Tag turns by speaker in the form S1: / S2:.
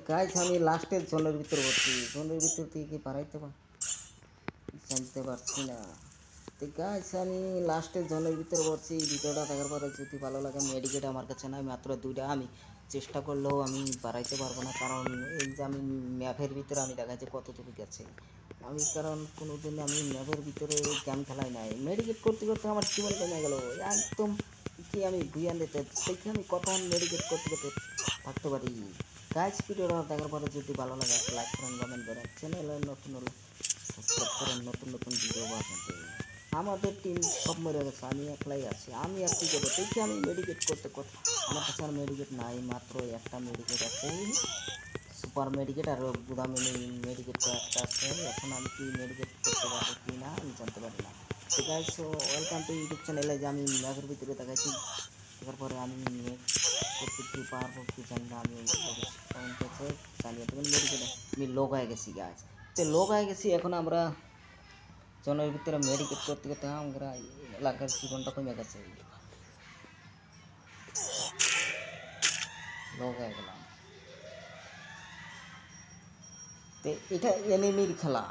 S1: Guys আমি লাস্টের জোনের ভিতর পড়ছি, জোনের ভিতর থেকে কি পারাইতে জানতে পারছি না। তো গাইস আমি লাস্টের জোনের ভিতর পড়ছি। ভিডিওটা দেখার পরে যদি ভালো লাগে, মেডিকেট আমার কাছে নাই, মাত্র 2টা। আমি চেষ্টা করলেও আমি বাড়াইতে পারবো না, কারণ এই যে আমি ম্যাপের ভিতরে আমি দেখাচ্ছি কতটুকু গেছে। আমি কারণ কোনোদিন আমি ম্যাপের ভিতরে গেম খেলাই নাই। মেডিকেট করতে করতে আমার জীবন কমে গেল একদম। কি আমি ভুয়ান দিতে দেখি আমি কতক্ষণ মেডিকেট করতে করতে থাকতে পারি। গাইস ভিডিওটা দেখার পরে যদি ভালো লাগে একটা লাইক করেন, কমেন্ট করেন, চ্যানেলে নতুন হলে সাবস্ক্রাইব করেন নতুন নতুন ভিডিও বানাতে। আমাদের টিম সব মরে গেছে, আমি একলাই আছি। আমি আর কী করবো দেখি আমি মেডিকেট করতে করতে আমার কাছে আর মেডিকেট নাই, মাত্র একটা মেডিকেট আছে, সুপার মেডিকেট, আর গুদামে মেডিকেট একটা আছে। এখন আমি কি মেডিকেট করতে পারবো কি না আমি জানতে পারি না। ঠিক আছে, সো ওয়েলকাম টু ইউটিউব চ্যানেলে। যে আমি ম্যাপের ভিতরে দেখাচ্ছি, দেখার পরে আমি নেট করতে কি পারবো কি জানি না। আমি কমেন্ট করতে জানিয়ে দেবেন। মেডিকেটে আমি লোক হয়ে গেছি গাছ, তো লোক হয়ে গেছি। এখন আমরা জনের ভিতরে মেডিকেট করতে করতে আমরা এলাকার জীবনটা কমে গেছে, লোক হয়ে গেলাম। তো এটা এনিমির খেলা।